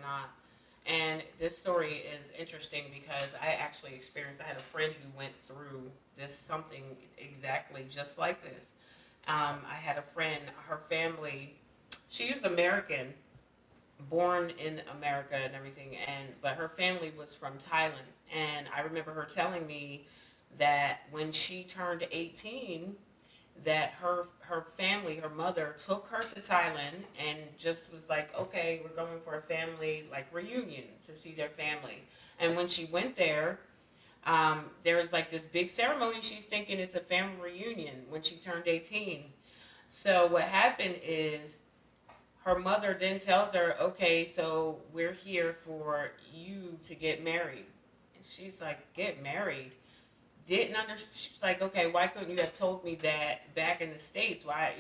not. And this story is interesting because I actually experienced, I had a friend who went through this, something exactly just like this. I had a friend, her family, she was American, born in America and everything, and but her family was from Thailand. And I remember her telling me that when she turned 18, that her family, her mother took her to Thailand and just was like, okay, we're going for a family like reunion to see their family. And when she went there, there was like this big ceremony. She's thinking it's a family reunion when she turned 18. So what happened is her mother then tells her, okay, so we're here for you to get married. And she's like, get married? Didn't understand. She's like, okay, why couldn't you have told me that back in the States? Why,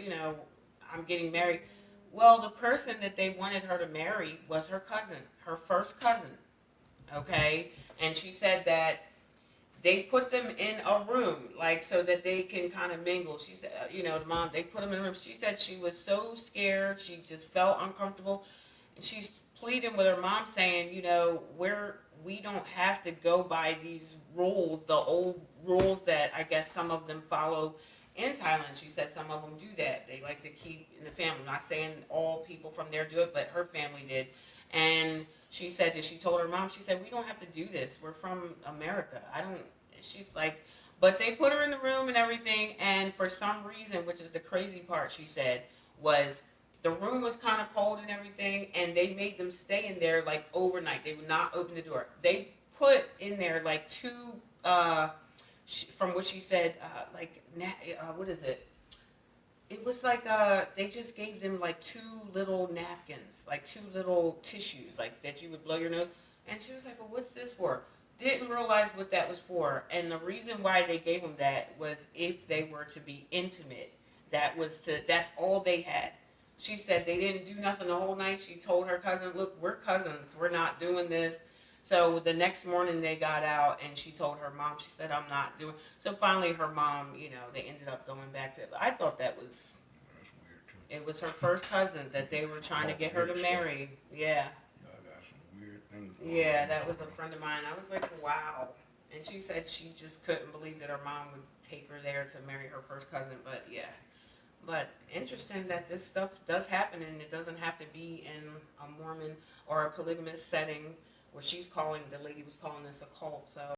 I'm getting married. Well, the person that they wanted her to marry was her cousin, her first cousin, okay? And she said that they put them in a room, like, so that they can kind of mingle. She said, the mom, they put them in a room. She said she was so scared. She just felt uncomfortable. And she's pleading with her mom saying, we don't have to go by these rules, the old rules that I guess some of them follow in Thailand. She said some of them do that. They like to keep in the family. I'm not saying all people from there do it, but her family did. And she said that she told her mom, she said, we don't have to do this. We're from America. I don't, she's like, but they put her in the room and everything. And for some reason, which is the crazy part, she said, was the room was kind of cold and everything, and they made them stay in there like overnight. They would not open the door. They put in there like two, from what she said, what is it? It was like they just gave them like two little napkins, like two little tissues, like that you would blow your nose. And she was like, "Well, what's this for?" Didn't realize what that was for. And the reason why they gave them that was if they were to be intimate. That's all they had. She said they didn't do nothing the whole night. She told her cousin, "Look, we're cousins. We're not doing this." So the next morning they got out, and she told her mom. She said, "I'm not doing." So finally, her mom, they ended up going back to it. But I thought that was, That's weird too. it was her first cousin that they were trying to All get her weird to stuff. marry. Yeah, Y'all got some weird things going on yeah, in that this was a world. friend of mine. I was like, wow. And she said she just couldn't believe that her mom would take her there to marry her first cousin. But yeah, but interesting that this stuff does happen, and it doesn't have to be in a Mormon or a polygamous setting where the lady was calling this a cult. So